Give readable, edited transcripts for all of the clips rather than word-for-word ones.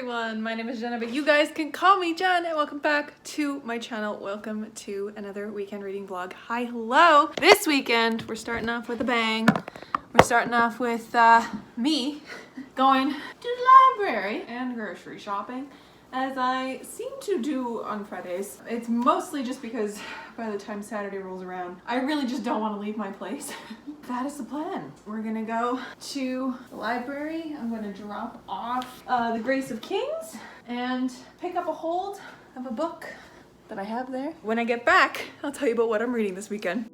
everyone, my name is Jenna, but you guys can call me Jen, and welcome back to my channel. Welcome to another weekend reading vlog. Hi, hello. This weekend, we're starting off with a bang. We're starting off with me going to the library and grocery shopping, as I seem to do on Fridays. It's mostly just because by the time Saturday rolls around, I really just don't want to leave my place. That is the plan. We're gonna go to the library. I'm gonna drop off The Grace of Kings and pick up a hold of a book that I have there. When I get back, I'll tell you about what I'm reading this weekend.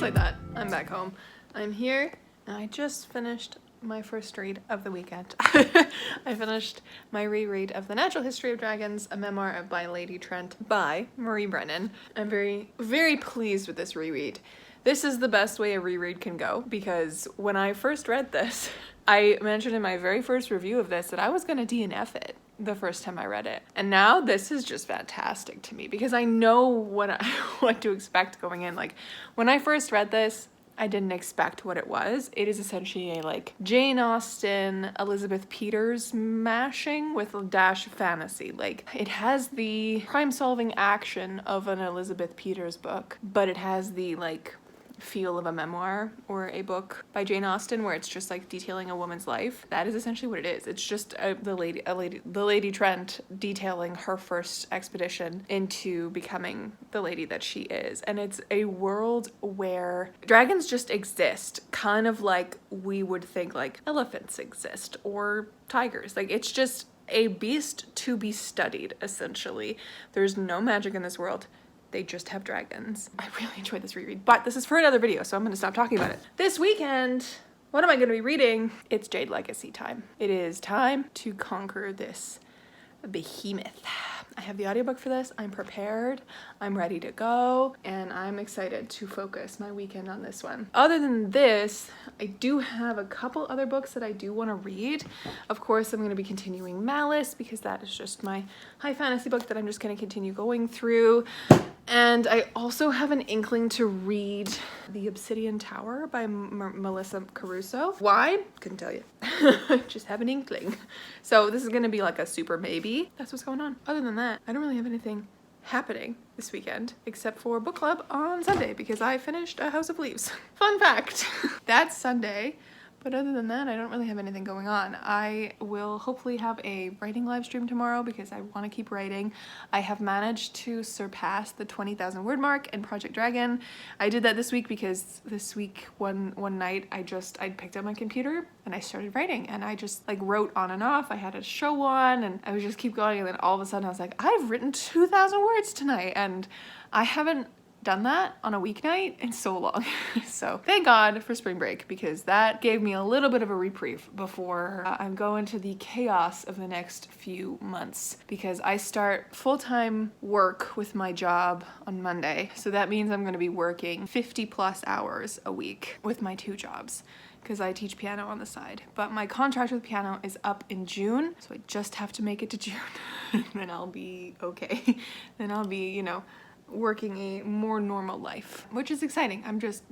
Like that, I'm back home. I'm here and I just finished my first read of the weekend. I finished my reread of The Natural History of Dragons, a memoir by Lady Trent by Marie Brennan. I'm very, very pleased with this reread. This is the best way a reread can go, because when I first read this, I mentioned in my very first review of this that I was gonna DNF it the first time I read it. And now this is just fantastic to me because I know what to expect going in. Like, when I first read this, I didn't expect what it was. It is essentially a like Jane Austen, Elizabeth Peters mashing with a dash of fantasy. Like, it has the crime-solving action of an Elizabeth Peters book, but it has the like feel of a memoir or a book by Jane Austen where it's just like detailing a woman's life. That is essentially what it is. It's just the Lady Trent detailing her first expedition into becoming the lady that she is. And it's a world where dragons just exist, kind of like we would think like elephants exist or tigers. Like, it's just a beast to be studied, essentially. There's no magic in this world. They just have dragons. I really enjoyed this reread, but this is for another video, so I'm gonna stop talking about it. This weekend, what am I gonna be reading? It's Jade Legacy time. It is time to conquer this behemoth. I have the audiobook for this. I'm prepared. I'm ready to go, and I'm excited to focus my weekend on this one. Other than this, I do have a couple other books that I do want to read. Of course, I'm going to be continuing Malice because that is just my high fantasy book that I'm just going to continue going through. And I also have an inkling to read The Obsidian Tower by Melissa Caruso. Why? Couldn't tell you. Just have an inkling. So this is going to be like a super maybe. That's what's going on. Other than that, I don't really have anything happening this weekend except for book club on Sunday because I finished A House of Leaves. Fun fact. That's Sunday. But other than that, I don't really have anything going on. I will hopefully have a writing live stream tomorrow because I want to keep writing. I have managed to surpass the 20,000 word mark in Project Dragon. I did that this week because this week, one night, I picked up my computer and I started writing, and I just like wrote on and off. I had a show on and I would just keep going, and then all of a sudden I was like, I've written 2,000 words tonight, and I haven't done that on a weeknight in so long. So thank God for spring break, because that gave me a little bit of a reprieve before I go into the chaos of the next few months, because I start full-time work with my job on Monday. So that means I'm going to be working 50 plus hours a week with my two jobs, because I teach piano on the side. But my contract with piano is up in June, so I just have to make it to June. And then I'll be okay. Then I'll be, you know, working a more normal life, which is exciting. I'm just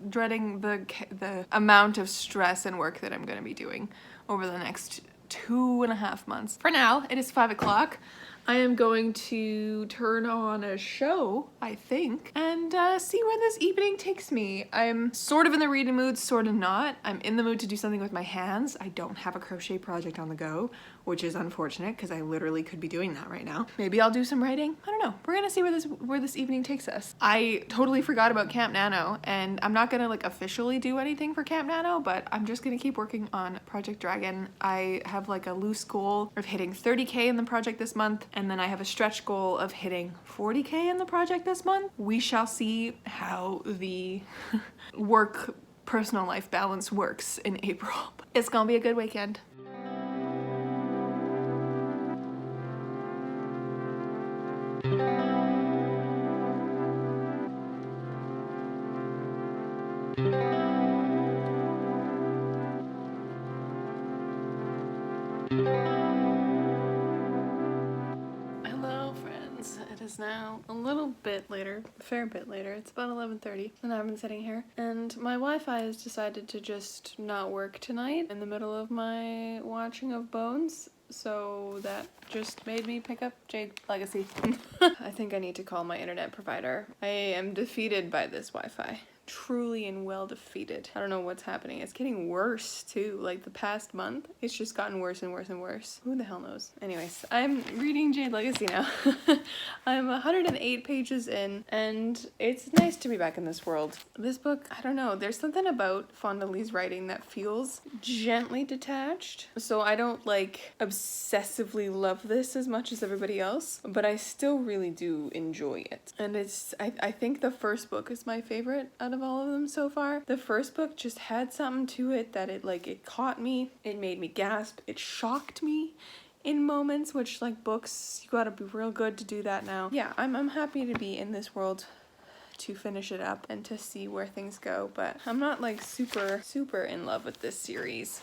dreading the amount of stress and work that I'm going to be doing over the next 2.5 months. For now, it is 5 o'clock. I am going to turn on a show, I think, and see where this evening takes me. I'm sort of in the reading mood, sort of not. I'm in the mood to do something with my hands. I don't have a crochet project on the go, which is unfortunate because I literally could be doing that right now. Maybe I'll do some writing. I don't know. We're gonna see where this evening takes us. I totally forgot about Camp Nano, and I'm not gonna like officially do anything for Camp Nano, but I'm just gonna keep working on Project Dragon. I have like a loose goal of hitting 30K in the project this month, and then I have a stretch goal of hitting 40K in the project this month. We shall see how the work personal life balance works in April. It's gonna be a good weekend. Hello friends, it is now a little bit later, a fair bit later, it's about 11:30 and I've been sitting here and my Wi-Fi has decided to just not work tonight in the middle of my watching of Bones, so that just made me pick up Jade Legacy. I think I need to call my internet provider. I am defeated by this Wi-Fi. Truly and well defeated. I don't know what's happening. It's getting worse too. Like the past month, it's just gotten worse and worse and worse. Who the hell knows? Anyways, I'm reading Jade Legacy now. I'm 108 pages in and it's nice to be back in this world. This book, I don't know, there's something about Fonda Lee's writing that feels gently detached. So I don't like obsessively love this as much as everybody else, but I still really do enjoy it. And it's, I think the first book is my favorite out of all of them so far. The first book just had something to it that it caught me, it made me gasp, it shocked me in moments, which like books, you gotta be real good to do that now. Yeah, I'm happy to be in this world to finish it up and to see where things go, but I'm not like super in love with this series.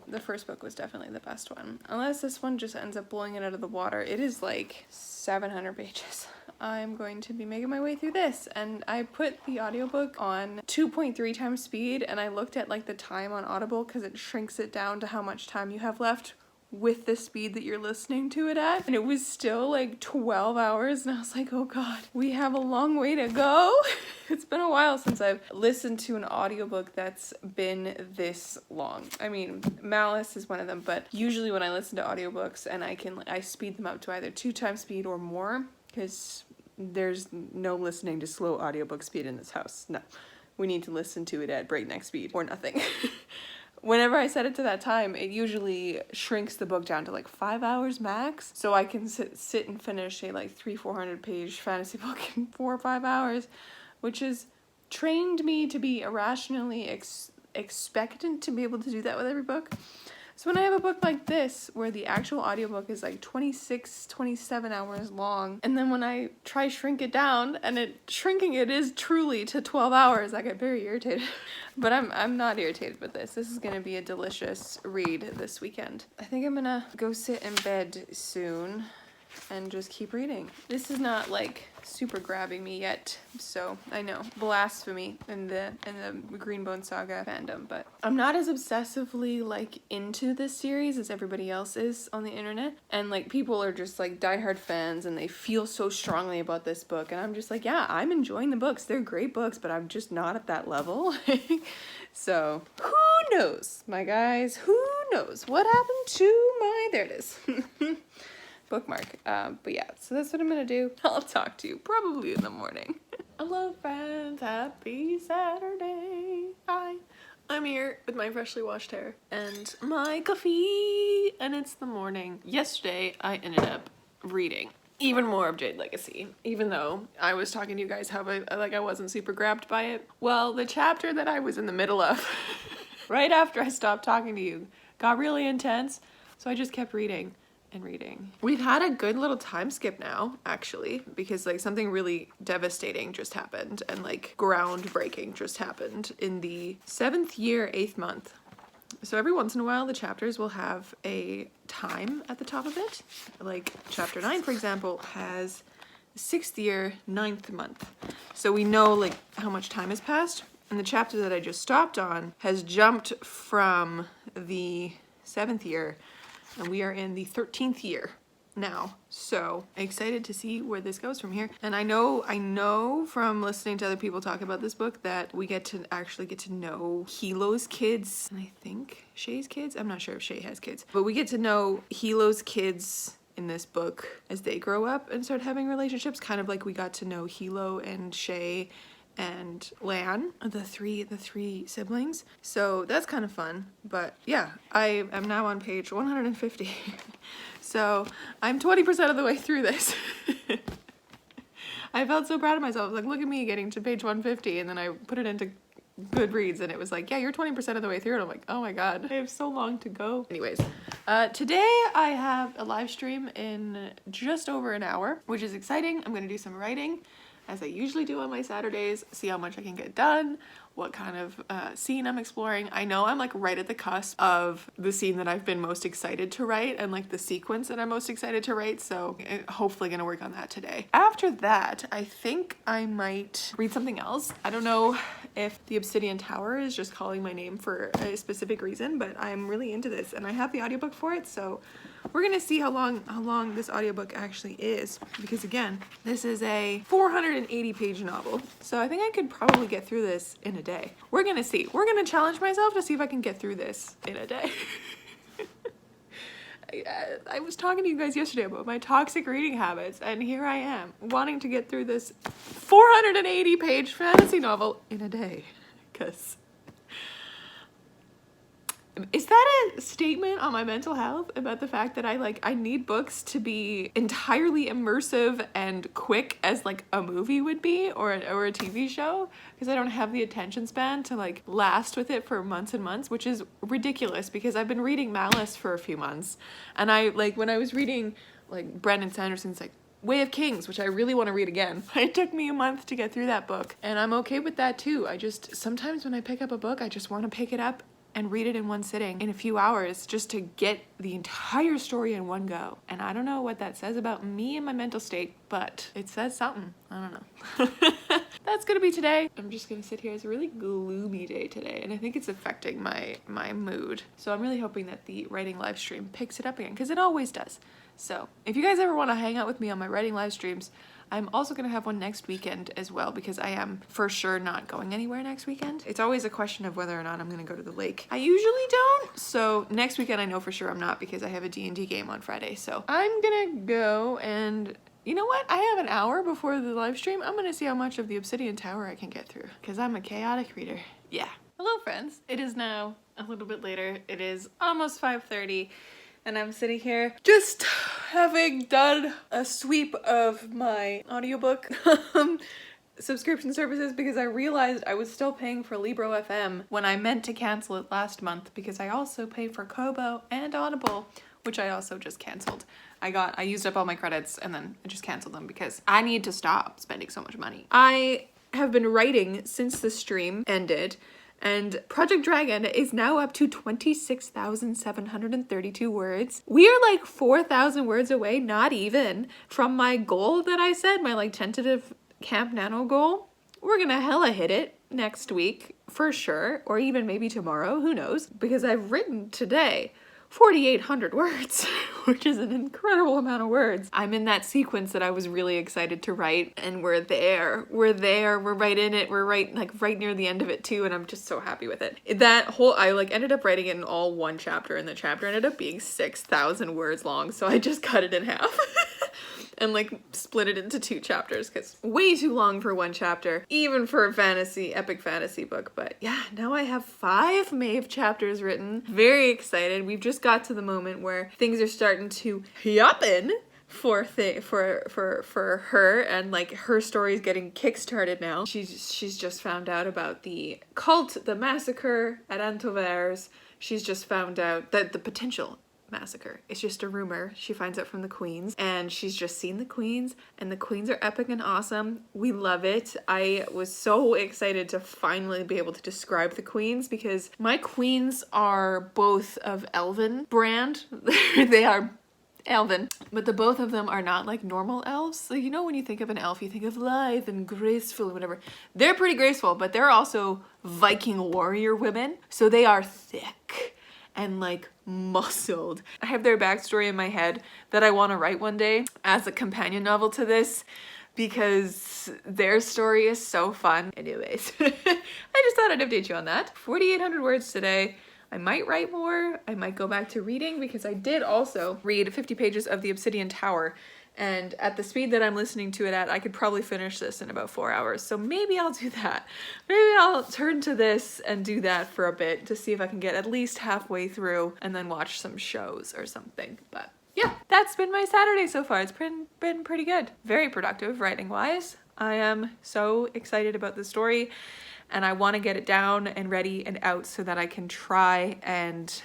The first book was definitely the best one, unless this one just ends up blowing it out of the water. It is like 700 pages. I'm going to be making my way through this, and I put the audiobook on 2.3 times speed, and I looked at like the time on Audible because it shrinks it down to how much time you have left with the speed that you're listening to it at, and it was still like 12 hours, and I was like, oh god, we have a long way to go. It's been a while since I've listened to an audiobook that's been this long. I mean, Malice is one of them, but usually when I listen to audiobooks and I speed them up to either 2 times speed or more, because there's no listening to slow audiobook speed in this house. No, we need to listen to it at breakneck speed or nothing. Whenever I set it to that time, it usually shrinks the book down to like 5 hours max. So I can sit and finish a like 300-400 page fantasy book in 4 or 5 hours, which has trained me to be irrationally expectant to be able to do that with every book. So when I have a book like this, where the actual audiobook is like 26-27 hours long, and then when I try shrink it down, and shrinking it is truly to 12 hours, I get very irritated. But I'm not irritated with this. This is gonna be a delicious read this weekend. I think I'm gonna go sit in bed soon and just keep reading. This is not like super grabbing me yet, so I know, blasphemy in the Greenbone Saga fandom, but I'm not as obsessively like into this series as everybody else is on the internet, and like people are just like diehard fans and they feel so strongly about this book, and I'm just like, yeah, I'm enjoying the books, they're great books, but I'm just not at that level. So who knows, my guys, who knows what happened to my, there it is. Bookmark. But yeah, so that's what I'm gonna do. I'll talk to you probably in the morning. Hello friends, happy Saturday. Hi. I'm here with my freshly washed hair and my coffee, and it's the morning. Yesterday I ended up reading even more of Jade Legacy, even though I was talking to you guys how I wasn't super grabbed by it. Well, the chapter that I was in the middle of right after I stopped talking to you got really intense, so I just kept reading and reading. We've had a good little time skip now, actually, because like something really devastating just happened and like groundbreaking just happened in the 7th year, 8th month. So every once in a while the chapters will have a time at the top of it. Like chapter 9, for example, has 6th year, 9th month. So we know like how much time has passed. And the chapter that I just stopped on has jumped from the 7th year, and we are in the 13th year now. So excited to see where this goes from here. And I know from listening to other people talk about this book that we actually get to know Hilo's kids, and I think Shay's kids. I'm not sure if Shay has kids, but we get to know Hilo's kids in this book as they grow up and start having relationships, kind of like we got to know Hilo and Shay and Lan, the three siblings. So that's kind of fun. But yeah, I am now on page 150. So I'm 20% of the way through this. I felt so proud of myself. Like, look at me getting to page 150, and then I put it into Goodreads, and it was like, yeah, you're 20% of the way through, and I'm like, oh my god, I have so long to go. Anyways, today I have a live stream in just over an hour, which is exciting. I'm gonna do some writing, as I usually do on my Saturdays, see how much I can get done, what kind of scene I'm exploring. I know I'm like right at the cusp of the scene that I've been most excited to write and like the sequence that I'm most excited to write, so hopefully gonna work on that today. After that, I think I might read something else. I don't know if the Obsidian Tower is just calling my name for a specific reason, but I'm really into this and I have the audiobook for it, so we're gonna see how long this audiobook actually is, because again, this is a 480 page novel, so I think I could probably get through this in a day. We're gonna see. We're gonna challenge myself to see if I can get through this in a day. I was talking to you guys yesterday about my toxic reading habits, and here I am wanting to get through this 480 page fantasy novel in a day, because is that a statement on my mental health about the fact that I need books to be entirely immersive and quick as like a movie would be, or a TV show, because I don't have the attention span to like last with it for months and months, which is ridiculous because I've been reading Malice for a few months, and I like when I was reading like Brandon Sanderson's like Way of Kings, which I really want to read again. It took me a month to get through that book, and I'm okay with that too. I just sometimes when I pick up a book, I just want to pick it up and read it in one sitting in a few hours just to get the entire story in one go. And I don't know what that says about me and my mental state, but it says something. I don't know. That's gonna be today. I'm just gonna sit here. It's a really gloomy day today, and I think it's affecting my mood. So I'm really hoping that the writing live stream picks it up again, because it always does. So if you guys ever want to hang out with me on my writing live streams, I'm also going to have one next weekend as well, because I am for sure not going anywhere next weekend. It's always a question of whether or not I'm going to go to the lake. I usually don't. So next weekend I know for sure I'm not, because I have a D&D game on Friday. So I'm going to go, and you know what? I have an hour before the live stream. I'm going to see how much of the Obsidian Tower I can get through, because I'm a chaotic reader. Yeah. Hello friends. It is now a little bit later. It is almost 5:30. And I'm sitting here just having done a sweep of my audiobook subscription services, because I realized I was still paying for Libro FM when I meant to cancel it last month, because I also pay for Kobo and Audible, which I also just canceled. I used up all my credits and then I just canceled them because I need to stop spending so much money. I have been writing since the stream ended, and Project Dragon is now up to 26,732 words. We are like 4,000 words away, not even, from my goal that I said, my like tentative Camp Nano goal. We're gonna hella hit it next week for sure, or even maybe tomorrow, who knows, because I've written today 4,800 words, which is an incredible amount of words. I'm in that sequence that I was really excited to write, and we're there, we're right in it, we're right near the end of it too, and I'm just so happy with it. I like ended up writing it in all one chapter, and the chapter ended up being 6,000 words long, so I just cut it in half. And like split it into 2 chapters, because way too long for one chapter, even for a epic fantasy book. But yeah, now I have 5 Maeve chapters written. Very excited. We've just got to the moment where things are starting to happen for her, and like her story is getting kickstarted now. She's just found out about the cult, the massacre at Antovers. She's just found out that the potential massacre. It's just a rumor. She finds out from the queens, and she's just seen the queens, and the queens are epic and awesome. We love it. I was so excited to finally be able to describe the queens, because my queens are both of elven brand. They are elven, but the both of them are not like normal elves. So you know, when you think of an elf, you think of lithe and graceful and whatever. They're pretty graceful, but they're also Viking warrior women, so they are thick and like muscled. I have their backstory in my head that I want to write one day as a companion novel to this, because their story is so fun. Anyways, I just thought I'd update you on that. 4,800 words today. I might write more. I might go back to reading, because I did also read 50 pages of The Obsidian Tower, and at the speed that I'm listening to it at, I could probably finish this in about 4 hours. So maybe I'll do that. Maybe I'll turn to this and do that for a bit to see if I can get at least halfway through and then watch some shows or something. But yeah, that's been my Saturday so far. It's been pretty good. Very productive writing-wise. I am so excited about the story. and I want to get it down and ready and out so that I can try and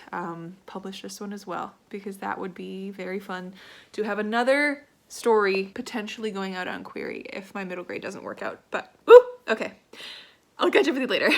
publish this one as well, because that would be very fun to have another story potentially going out on Query if my middle grade doesn't work out. But woo, okay, I'll catch up with you later.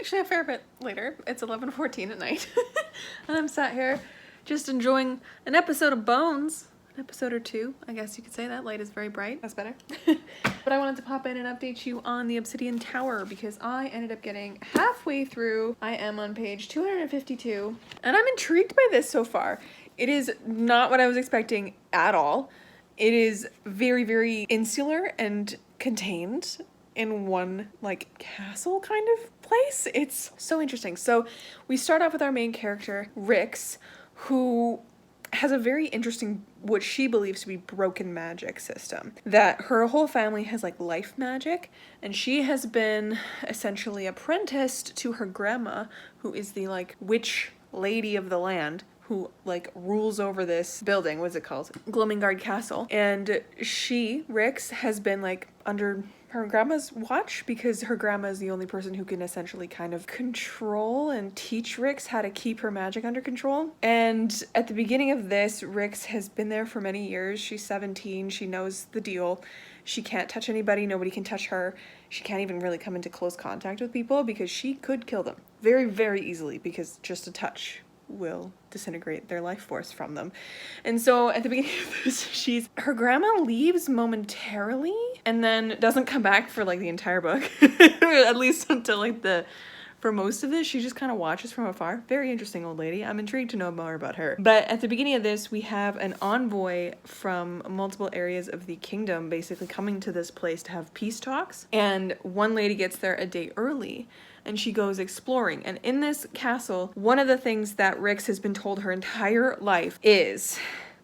Actually a fair bit later. It's 11:14 at night and I'm sat here just enjoying an episode of Bones, an episode or two, I guess you could say. That light is very bright, that's better. But I wanted to pop in and update you on the Obsidian Tower because I ended up getting halfway through. I am on page 252 and I'm intrigued by this so far. It is not what I was expecting at all. It is very, very insular and contained in one like castle kind of place. It's so interesting. So we start off with our main character, Rix, who has a very interesting, what she believes to be broken magic system. That her whole family has like life magic, and she has been essentially apprenticed to her grandma, who is the like witch lady of the land, who like rules over this building. What's it called? Glomingard Castle. And she, Rix, has been like under her grandma's watch because her grandma is the only person who can essentially kind of control and teach Rix how to keep her magic under control. And at the beginning of this, Rix has been there for many years. She's 17. She knows the deal. She can't touch anybody. Nobody can touch her. She can't even really come into close contact with people because she could kill them very, very easily, because just a touch will disintegrate their life force from them. And so at the beginning of this, her grandma leaves momentarily and then doesn't come back for like the entire book. At least until like for most of this, she just kind of watches from afar. Very interesting old lady. I'm intrigued to know more about her. But at the beginning of this, we have an envoy from multiple areas of the kingdom basically coming to this place to have peace talks. And one lady gets there a day early and she goes exploring. And in this castle, one of the things that Rix has been told her entire life is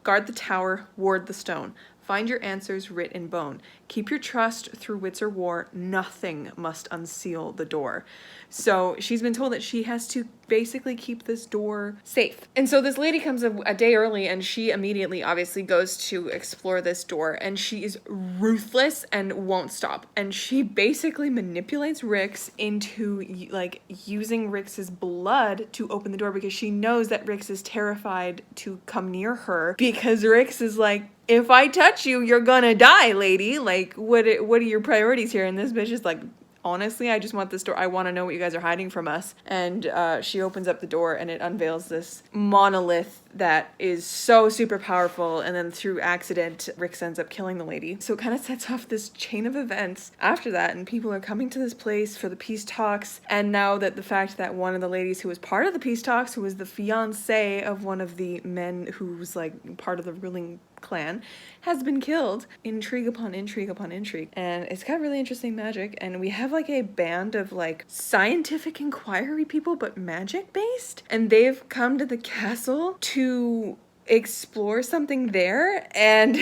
guard the tower, ward the stone. Find your answers writ in bone. Keep your trust through wits or war. Nothing must unseal the door. So she's been told that she has to basically keep this door safe. And so this lady comes a day early and she immediately obviously goes to explore this door, and she is ruthless and won't stop. And she basically manipulates Rix into like using Rix's blood to open the door because she knows that Rix is terrified to come near her because Rix is like, if I touch you, you're gonna die, lady. Like, what are your priorities here? And this bitch is like, honestly, I just want this door. I want to know what you guys are hiding from us. And she opens up the door and it unveils this monolith that is so super powerful. And then through accident, Rix ends up killing the lady. So it kind of sets off this chain of events after that. And people are coming to this place for the peace talks. And now that the fact that one of the ladies who was part of the peace talks, who was the fiance of one of the men who was like part of the ruling clan, has been killed. Intrigue upon intrigue upon intrigue. And it's got really interesting magic. And we have like a band of like scientific inquiry people, but magic based. And they've come to the castle to explore something there. And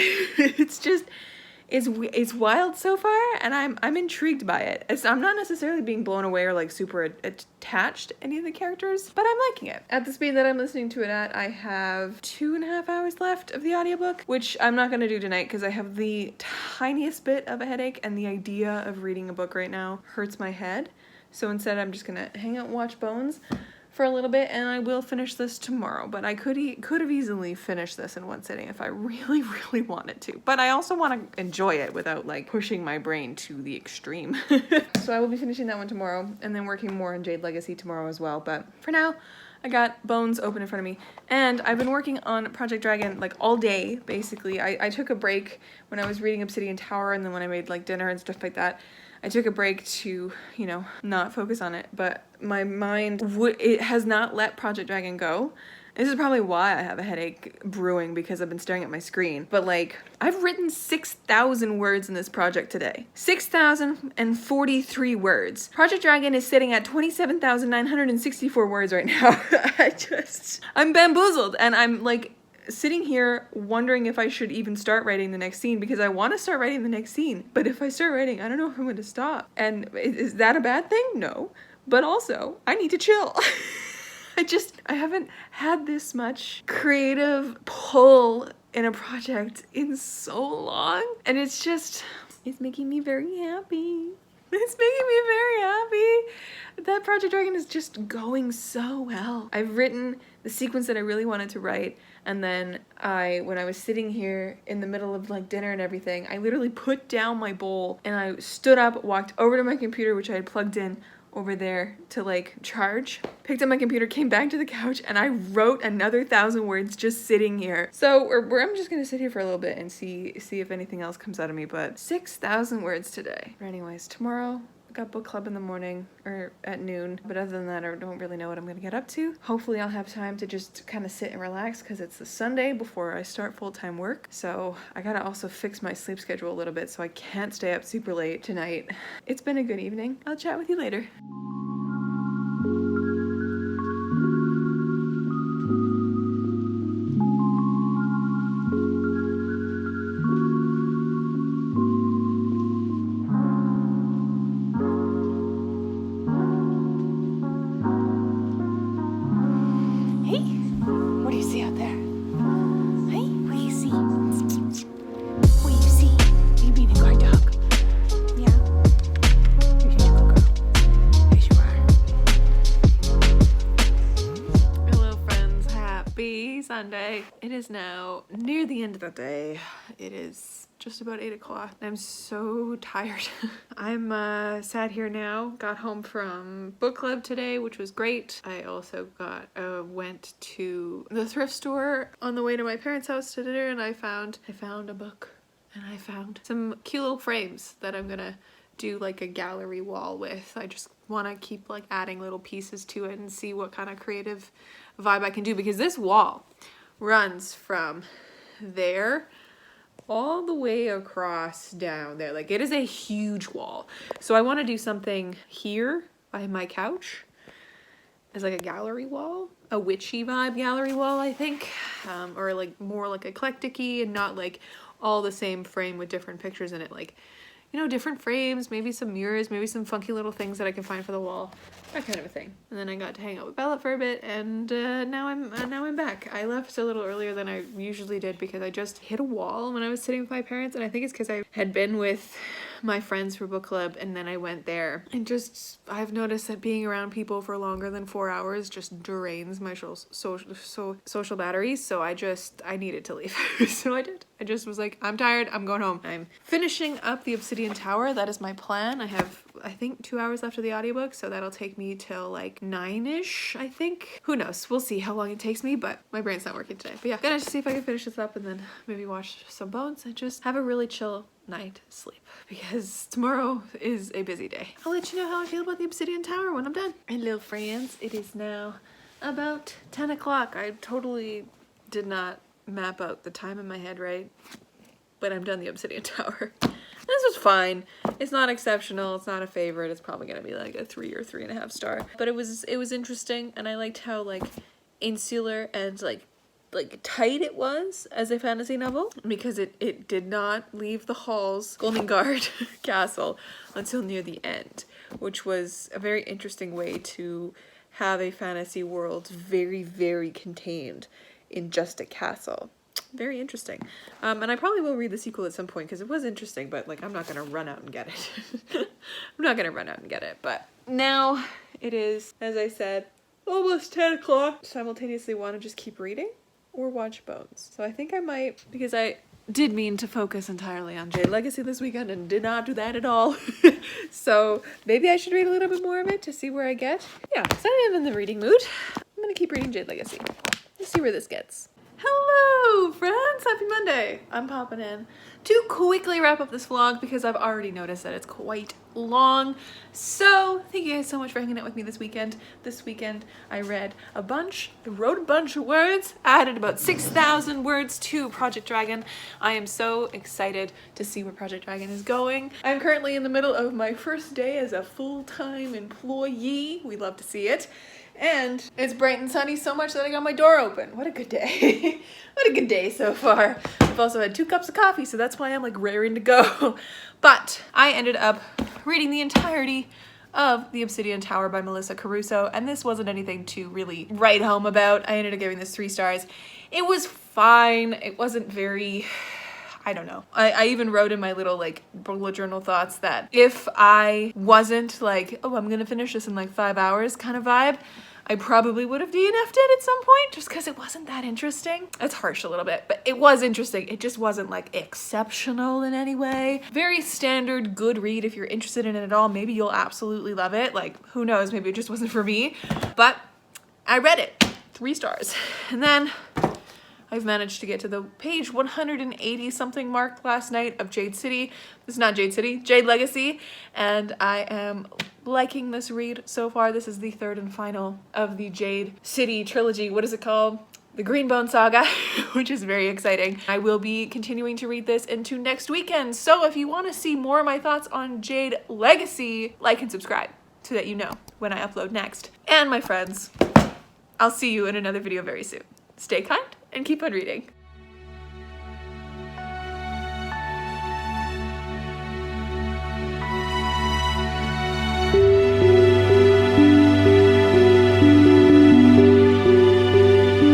it's wild so far, and I'm intrigued by it. I'm not necessarily being blown away or like super attached to any of the characters, but I'm liking it. At the speed that I'm listening to it at, I have 2.5 hours left of the audiobook, which I'm not going to do tonight because I have the tiniest bit of a headache, and the idea of reading a book right now hurts my head. So instead I'm just going to hang out and watch Bones for a little bit, and I will finish this tomorrow. But I could have easily finished this in one sitting if I really, really wanted to. But I also want to enjoy it without like pushing my brain to the extreme. So I will be finishing that one tomorrow, and then working more on Jade Legacy tomorrow as well. But for now, I got Bones open in front of me, and I've been working on Project Dragon like all day, basically. I took a break when I was reading Obsidian Tower, and then when I made like dinner and stuff like that, I took a break to, you know, not focus on it, but my mind it has not let Project Dragon go. This is probably why I have a headache brewing, because I've been staring at my screen. But like, I've written 6,000 words in this project today. 6,043 words. Project Dragon is sitting at 27,964 words right now. I'm bamboozled, and I'm like sitting here wondering if I should even start writing the next scene, because I want to start writing the next scene. But if I start writing, I don't know if I'm going to stop. And is that a bad thing? No. But also, I need to chill. I haven't had this much creative pull in a project in so long. And it's making me very happy. It's making me very happy. That Project Dragon is just going so well. I've written the sequence that I really wanted to write, and then when I was sitting here in the middle of like dinner and everything, I literally put down my bowl and I stood up, walked over to my computer, which I had plugged in over there to like charge, picked up my computer, came back to the couch, and I wrote another 1,000 words just sitting here. So I'm just gonna sit here for a little bit and see if anything else comes out of me, but 6,000 words today. But anyways, tomorrow I got book club in the morning, or at noon, but other than that, I don't really know what I'm gonna get up to. Hopefully I'll have time to just kind of sit and relax, because it's the Sunday before I start full-time work. So I gotta also fix my sleep schedule a little bit so I can't stay up super late tonight. It's been a good evening. I'll chat with you later. Sunday. It is now near the end of the day. It is just about 8 o'clock. I'm so tired. I'm sat here now, got home from book club today, which was great. I also went to the thrift store on the way to my parents' house to dinner, and I found a book, and I found some cute little frames that I'm gonna do like a gallery wall with. I just want to keep like adding little pieces to it and see what kind of creative vibe I can do, because this wall runs from there all the way across down there. Like, it is a huge wall. So I want to do something here by my couch as like a gallery wall, a witchy vibe gallery wall, I think, or like more like eclectic-y and not like all the same frame with different pictures in it. Like, you know, different frames, maybe some mirrors, maybe some funky little things that I can find for the wall, that kind of a thing. And then I got to hang out with Bella for a bit, and now I'm back. I left a little earlier than I usually did because I just hit a wall when I was sitting with my parents, and I think it's because I had been with my friends for book club, and then I went there, and just I've noticed that being around people for longer than 4 hours just drains my social batteries. So I needed to leave. So I did. I just was like, I'm tired, I'm going home. I'm finishing up the Obsidian Tower. That is my plan. I have, I think, 2 hours left of the audiobook, so that'll take me till like 9-ish, I think. Who knows? We'll see how long it takes me, but my brain's not working today. But yeah, gonna see if I can finish this up and then maybe watch some Bones and just have a really chill night sleep, because tomorrow is a busy day. I'll let you know how I feel about the Obsidian Tower when I'm done. And little friends, it is now about 10 o'clock. I totally did not map out the time in my head right, but I'm done the Obsidian Tower. This was fine. It's not exceptional. It's not a favorite. It's probably gonna be like a 3 or 3.5 star. But it was interesting, and I liked how like insular and like tight it was as a fantasy novel, because it did not leave the halls, Golden Guard Castle, until near the end, which was a very interesting way to have a fantasy world very, very contained in just a castle. Very interesting. And I probably will read the sequel at some point because it was interesting, but like I'm not gonna run out and get it. I'm not gonna run out and get it. But now it is, as I said, almost 10 o'clock. Simultaneously want to just keep reading or watch Bones. So I think I might, because I did mean to focus entirely on Jade Legacy this weekend and did not do that at all. So maybe I should read a little bit more of it to see where I get. Yeah, so I am in the reading mood. I'm gonna keep reading Jade Legacy. Let's see where this gets. Hello friends, happy Monday. I'm popping in to quickly wrap up this vlog because I've already noticed that it's quite long. So thank you guys so much for hanging out with me this weekend. This weekend I read a bunch, I wrote a bunch of words, added about 6,000 words to Project Dragon. I am so excited to see where Project Dragon is going. I'm currently in the middle of my first day as a full-time employee. We love to see it. And it's bright and sunny so much that I got my door open. What a good day. What a good day so far. I've also had 2 cups of coffee, so that's why I'm like raring to go. But I ended up reading the entirety of The Obsidian Tower by Melissa Caruso, and this wasn't anything to really write home about. I ended up giving this 3 stars. It was fine. It wasn't very... I don't know. I even wrote in my little like bullet journal thoughts that if I wasn't like, oh, I'm gonna finish this in like 5 hours kind of vibe, I probably would have DNF'd it at some point just because it wasn't that interesting. It's harsh a little bit, but it was interesting. It just wasn't like exceptional in any way. Very standard good read if you're interested in it at all. Maybe you'll absolutely love it. Like, who knows, maybe it just wasn't for me, but I read it, 3 stars. And then I've managed to get to the page 180 something mark last night of Jade City. This is not Jade City, Jade Legacy. And I am liking this read so far. This is the 3rd and final of the Jade City trilogy. What is it called? The Greenbone Saga, which is very exciting. I will be continuing to read this into next weekend. So if you want to see more of my thoughts on Jade Legacy, like and subscribe so that you know when I upload next. And my friends, I'll see you in another video very soon. Stay kind and keep on reading.